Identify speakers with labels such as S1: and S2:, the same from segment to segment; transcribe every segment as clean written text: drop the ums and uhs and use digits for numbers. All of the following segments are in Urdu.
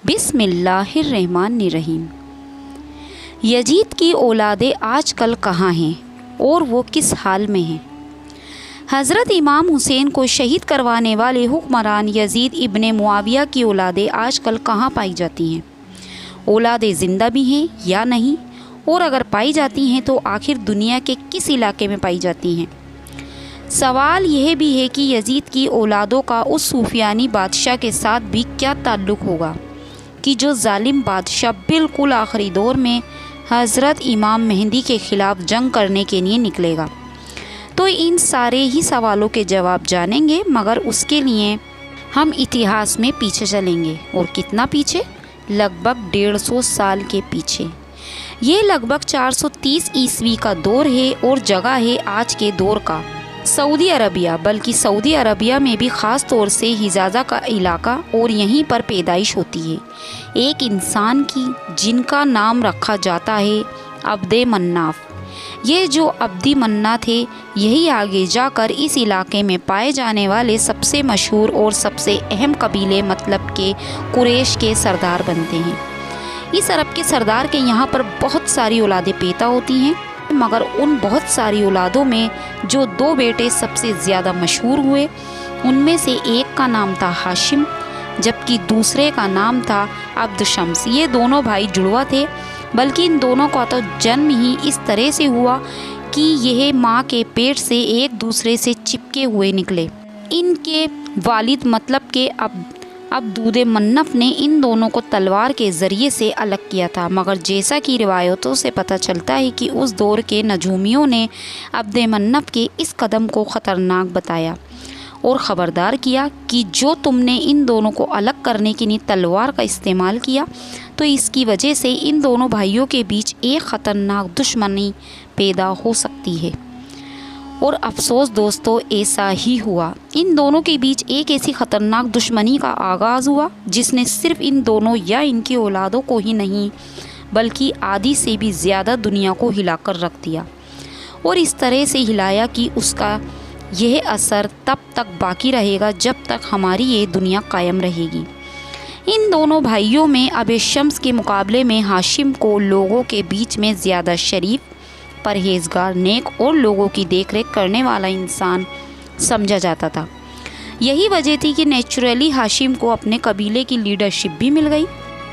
S1: بسم اللہ الرحمن الرحیم۔ یزید کی اولادیں آج کل کہاں ہیں اور وہ کس حال میں ہیں؟ حضرت امام حسین کو شہید کروانے والے حکمران یزید ابن معاویہ کی اولادیں آج کل کہاں پائی جاتی ہیں؟ اولادیں زندہ بھی ہیں یا نہیں؟ اور اگر پائی جاتی ہیں تو آخر دنیا کے کس علاقے میں پائی جاتی ہیں؟ سوال یہ بھی ہے کہ یزید کی اولادوں کا اس صوفیانی بادشاہ کے ساتھ بھی کیا تعلق ہوگا کہ جو ظالم بادشاہ بالکل آخری دور میں حضرت امام مہدی کے خلاف جنگ کرنے کے لیے نکلے گا۔ تو ان سارے ہی سوالوں کے جواب جانیں گے، مگر اس کے لیے ہم اتہاس میں پیچھے چلیں گے۔ اور کتنا پیچھے؟ لگ بھگ 150 سال کے پیچھے۔ یہ لگ بھگ 430 عیسوی کا دور ہے اور جگہ ہے آج کے دور کا سعودی عربیہ، بلکہ سعودی عربیہ میں بھی خاص طور سے حجازہ کا علاقہ، اور یہیں پر پیدائش ہوتی ہے ایک انسان کی جن کا نام رکھا جاتا ہے عبد مناف۔ یہ جو عبد مناف تھے یہی آگے جا کر اس علاقے میں پائے جانے والے سب سے مشہور اور سب سے اہم قبیلے مطلب کہ قریش کے سردار بنتے ہیں۔ اس عرب کے سردار کے یہاں پر بہت ساری اولادیں پیدا ہوتی ہیں، مگر ان بہت ساری اولادوں میں جو 2 بیٹے سب سے زیادہ مشہور ہوئے، ان میں سے ایک کا نام تھا ہاشم جبکہ دوسرے کا نام تھا عبد شمس۔ یہ دونوں بھائی جڑوا تھے، بلکہ ان دونوں کا تو جنم ہی اس طرح سے ہوا کہ یہ ماں کے پیٹ سے ایک دوسرے سے چپکے ہوئے نکلے۔ ان کے والد مطلب کہ عبد منف نے ان دونوں کو تلوار کے ذریعے سے الگ کیا تھا، مگر جیسا کہ روایتوں سے پتہ چلتا ہے کہ اس دور کے نجومیوں نے عبد منف کے اس قدم کو خطرناک بتایا اور خبردار کیا کہ جو تم نے ان دونوں کو الگ کرنے کے لیے تلوار کا استعمال کیا تو اس کی وجہ سے ان دونوں بھائیوں کے بیچ ایک خطرناک دشمنی پیدا ہو سکتی ہے۔ اور افسوس دوستو، ایسا ہی ہوا۔ ان دونوں کے بیچ ایک ایسی خطرناک دشمنی کا آغاز ہوا جس نے صرف ان دونوں یا ان کی اولادوں کو ہی نہیں بلکہ آدھی سے بھی زیادہ دنیا کو ہلا کر رکھ دیا، اور اس طرح سے ہلایا کہ اس کا یہ اثر تب تک باقی رہے گا جب تک ہماری یہ دنیا قائم رہے گی۔ ان دونوں بھائیوں میں عبد شمس کے مقابلے میں ہاشم کو لوگوں کے بیچ میں زیادہ شریف، پرہیزگار، نیک اور لوگوں کی دیکھ ریکھ کرنے والا انسان سمجھا جاتا تھا۔ یہی وجہ تھی کہ نیچرلی ہاشم کو اپنے قبیلے کی لیڈرشپ بھی مل گئی۔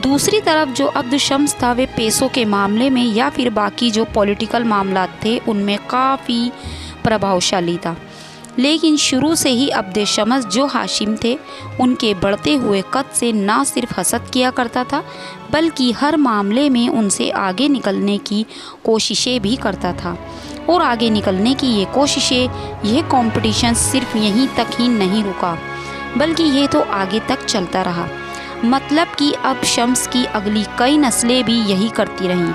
S1: دوسری طرف جو عبد شمس تھا وہ پیسوں کے معاملے میں یا پھر باقی جو پولیٹیکل معاملات تھے ان میں کافی پربھاوشالی تھا، لیکن شروع سے ہی عبد شمس جو ہاشم تھے ان کے بڑھتے ہوئے قد سے نہ صرف حسد کیا کرتا تھا بلکہ ہر معاملے میں ان سے آگے نکلنے کی کوششیں بھی کرتا تھا۔ اور آگے نکلنے کی یہ کوششیں، یہ کمپٹیشن صرف یہیں تک ہی نہیں رکا بلکہ یہ تو آگے تک چلتا رہا، مطلب کہ اب شمس کی اگلی کئی نسلیں بھی یہی کرتی رہیں۔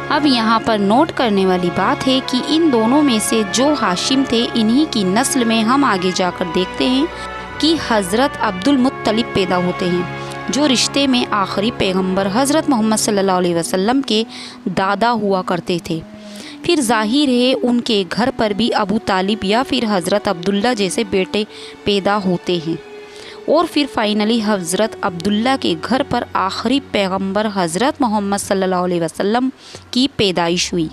S1: اب یہاں پر نوٹ کرنے والی بات ہے کہ ان دونوں میں سے جو ہاشم تھے انہی کی نسل میں ہم آگے جا کر دیکھتے ہیں کہ حضرت عبد المطلب پیدا ہوتے ہیں، جو رشتے میں آخری پیغمبر حضرت محمد صلی اللہ علیہ وسلم کے دادا ہوا کرتے تھے۔ پھر ظاہر ہے ان کے گھر پر بھی ابو طالب یا پھر حضرت عبداللہ جیسے بیٹے پیدا ہوتے ہیں، اور پھر فائنلی حضرت عبداللہ کے گھر پر آخری پیغمبر حضرت محمد صلی اللہ علیہ وسلم کی پیدائش ہوئی۔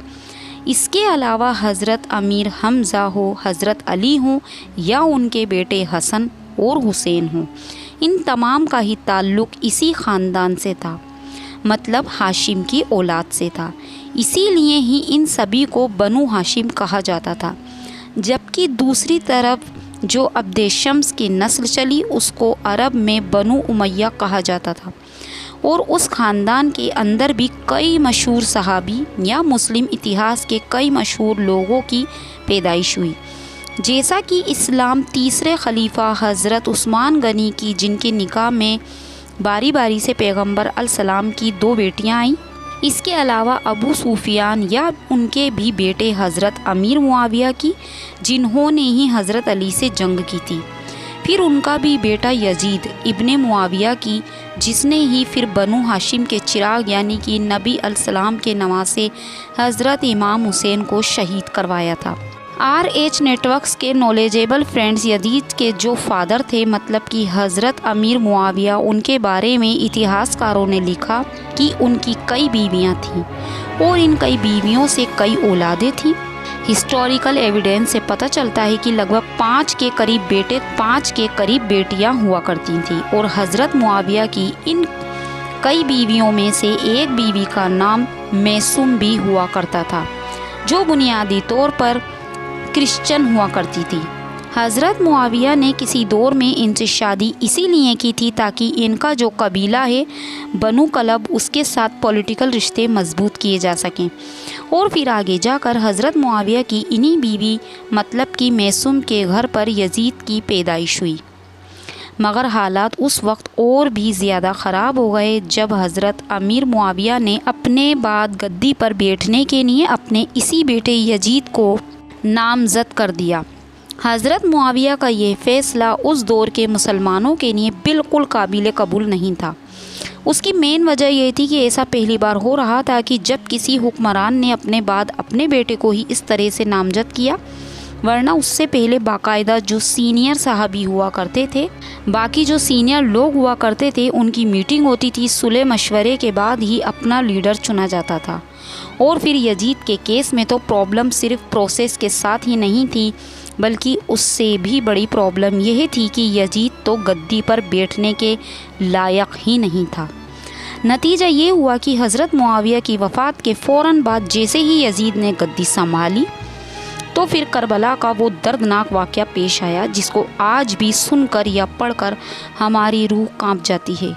S1: اس کے علاوہ حضرت امیر حمزہ ہو، حضرت علی ہوں یا ان کے بیٹے حسن اور حسین ہوں، ان تمام کا ہی تعلق اسی خاندان سے تھا، مطلب ہاشم کی اولاد سے تھا۔ اسی لیے ہی ان سبھی کو بنو ہاشم کہا جاتا تھا، جبکہ دوسری طرف جو عبد شمس کی نسل چلی اس کو عرب میں بنو امیہ کہا جاتا تھا، اور اس خاندان کے اندر بھی کئی مشہور صحابی یا مسلم اتہاس کے کئی مشہور لوگوں کی پیدائش ہوئی، جیسا کہ اسلام تیسرے خلیفہ حضرت عثمان غنی کی جن کے نکاح میں باری باری سے پیغمبر علیہ السلام کی 2 بیٹیاں آئیں۔ اس کے علاوہ ابو سفیان یا ان کے بھی بیٹے حضرت امیر معاویہ کی جنہوں نے ہی حضرت علی سے جنگ کی تھی۔ پھر ان کا بھی بیٹا یزید ابن معاویہ کی جس نے ہی پھر بنو ہاشم کے چراغ یعنی کہ نبی علیہ السلام کے نواسے حضرت امام حسین کو شہید کروایا تھا۔ RH نیٹورکس کے نالجیبل فرینڈز یزید کے جو فادر تھے مطلب کہ حضرت امیر معاویہ، ان کے بارے میں اتہاس کاروں نے لکھا کہ ان کی کئی بیویاں تھیں اور ان کئی بیویوں سے کئی اولادیں تھیں۔ ہسٹوریکل ایویڈنس سے پتہ چلتا ہے کہ لگ بھگ 5 کے قریب بیٹے 5 کے قریب بیٹیاں ہوا کرتی تھیں، اور حضرت معاویہ کی ان کئی بیویوں میں سے ایک بیوی کا نام میسوم بھی ہوا کرتا تھا، جو بنیادی طور پر کرسچن ہوا کرتی تھی۔ حضرت معاویہ نے کسی دور میں ان سے شادی اسی لیے کی تھی تاکہ ان کا جو قبیلہ ہے بنو کلب، اس کے ساتھ پولیٹیکل رشتے مضبوط کیے جا سکیں، اور پھر آگے جا کر حضرت معاویہ کی انہی بیوی مطلب کہ میسوم کے گھر پر یزید کی پیدائش ہوئی۔ مگر حالات اس وقت اور بھی زیادہ خراب ہو گئے جب حضرت امیر معاویہ نے اپنے بعد گدی پر بیٹھنے کے لیے اپنے اسی بیٹے یزید کو نامزد کر دیا۔ حضرت معاویہ کا یہ فیصلہ اس دور کے مسلمانوں کے لیے بالکل قابل قبول نہیں تھا۔ اس کی مین وجہ یہ تھی کہ ایسا پہلی بار ہو رہا تھا کہ جب کسی حکمران نے اپنے بعد اپنے بیٹے کو ہی اس طرح سے نامزد کیا، ورنہ اس سے پہلے باقاعدہ جو سینئر صحابی ہوا کرتے تھے، باقی جو سینئر لوگ ہوا کرتے تھے، ان کی میٹنگ ہوتی تھی، صلح مشورے کے بعد ہی اپنا لیڈر چنا جاتا تھا۔ اور پھر یزید کے کیس میں تو پرابلم صرف پروسیس کے ساتھ ہی نہیں تھی، بلکہ اس سے بھی بڑی پرابلم یہ تھی کہ یزید تو گدی پر بیٹھنے کے لائق ہی نہیں تھا۔ نتیجہ یہ ہوا کہ حضرت معاویہ کی وفات کے فوراً بعد جیسے ہی یزید نے گدی سنبھالی تو پھر کربلا کا وہ دردناک واقعہ پیش آیا جس کو آج بھی سن کر یا پڑھ کر ہماری روح کانپ جاتی ہے۔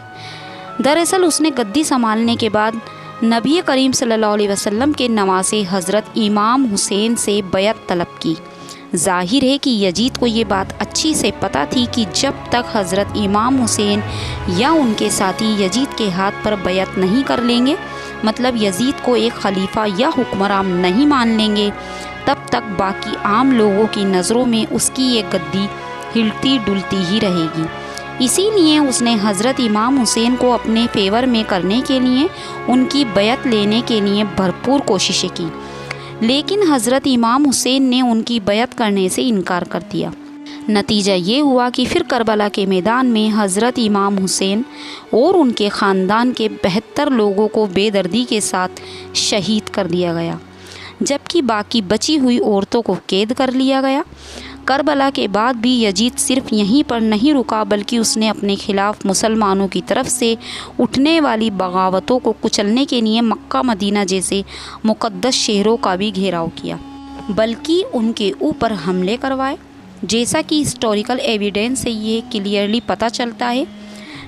S1: دراصل اس نے گدی سنبھالنے کے بعد نبی کریم صلی اللہ علیہ وسلم کے نواسے حضرت امام حسین سے بیعت طلب کی۔ ظاہر ہے کہ یزید کو یہ بات اچھی سے پتہ تھی کہ جب تک حضرت امام حسین یا ان کے ساتھی یزید کے ہاتھ پر بیعت نہیں کر لیں گے، مطلب یزید کو ایک خلیفہ یا حکمران نہیں مان لیں گے، تب تک باقی عام لوگوں کی نظروں میں اس کی یہ گدی ہلتی ڈلتی ہی رہے گی۔ اسی لیے اس نے حضرت امام حسین کو اپنے فیور میں کرنے کے لیے ان کی بیعت لینے کے لیے بھرپور کوششیں کی، لیکن حضرت امام حسین نے ان کی بیعت کرنے سے انکار کر دیا۔ نتیجہ یہ ہوا کہ پھر کربلا کے میدان میں حضرت امام حسین اور ان کے خاندان کے 72 لوگوں کو بے دردی کے ساتھ شہید کر دیا گیا، جبکہ باقی بچی ہوئی عورتوں کو قید کر لیا گیا۔ کربلا کے بعد بھی یزید صرف یہیں پر نہیں رکا، بلکہ اس نے اپنے خلاف مسلمانوں کی طرف سے اٹھنے والی بغاوتوں کو کچلنے کے لیے مکہ مدینہ جیسے مقدس شہروں کا بھی گھیراؤ کیا، بلکہ ان کے اوپر حملے کروائے، جیسا کہ ہسٹوریکل ایویڈنس سے یہ کلیئرلی پتہ چلتا ہے۔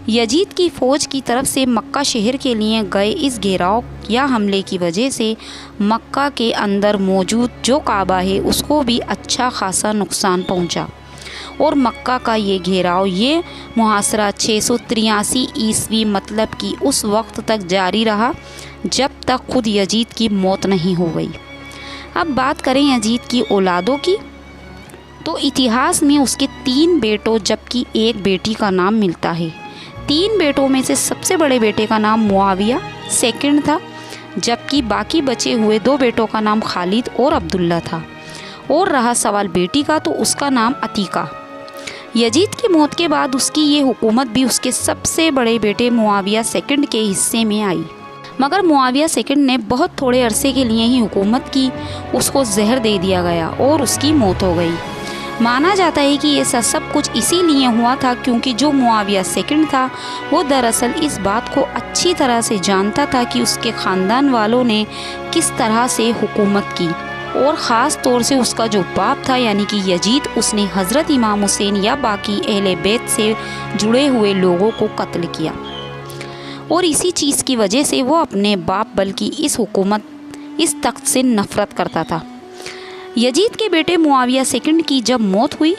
S1: یزید کی فوج کی طرف سے مکہ شہر کے لیے گئے اس گھیراؤ یا حملے کی وجہ سے مکہ کے اندر موجود جو کعبہ ہے اس کو بھی اچھا خاصا نقصان پہنچا، اور مکہ کا یہ گھیراؤ، یہ محاصرہ 683 عیسوی مطلب کہ اس وقت تک جاری رہا جب تک خود یزید کی موت نہیں ہو گئی۔ اب بات کریں یزید کی اولادوں کی، تو اتہاس میں اس کے 3 بیٹوں جبکہ 1 بیٹی کا نام ملتا ہے۔ 3 بیٹوں میں سے سب سے بڑے بیٹے کا نام معاویہ سیکنڈ تھا، جبکہ باقی بچے ہوئے 2 بیٹوں کا نام خالد اور عبداللہ تھا، اور رہا سوال بیٹی کا تو اس کا نام عتیقہ۔ یزید کی موت کے بعد اس کی یہ حکومت بھی اس کے سب سے بڑے بیٹے معاویہ سیکنڈ کے حصے میں آئی، مگر معاویہ سیکنڈ نے بہت تھوڑے عرصے کے لیے ہی حکومت کی، اس کو زہر دے دیا گیا اور اس کی موت ہو گئی۔ مانا جاتا ہے کہ ایسا سب کچھ اسی لیے ہوا تھا کیونکہ جو معاویہ سیکنڈ تھا وہ دراصل اس بات کو اچھی طرح سے جانتا تھا کہ اس کے خاندان والوں نے کس طرح سے حکومت کی، اور خاص طور سے اس کا جو باپ تھا یعنی کہ یزید، اس نے حضرت امام حسین یا باقی اہل بیت سے جڑے ہوئے لوگوں کو قتل کیا، اور اسی چیز کی وجہ سے وہ اپنے باپ بلکہ اس حکومت، اس تخت سے نفرت کرتا تھا۔ یزید کے بیٹے معاویہ سیکنڈ کی جب موت ہوئی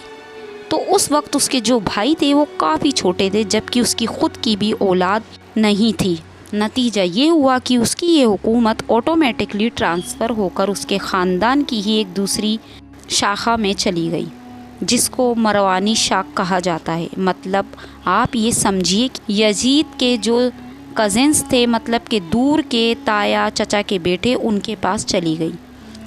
S1: تو اس وقت اس کے جو بھائی تھے وہ کافی چھوٹے تھے، جبکہ اس کی خود کی بھی اولاد نہیں تھی۔ نتیجہ یہ ہوا کہ اس کی یہ حکومت آٹومیٹکلی ٹرانسفر ہو کر اس کے خاندان کی ہی ایک دوسری شاخہ میں چلی گئی، جس کو مروانی شاخ کہا جاتا ہے۔ مطلب آپ یہ سمجھیے کہ یزید کے جو کزنس تھے، مطلب کہ دور کے تایا چچا کے بیٹے، ان کے پاس چلی گئی،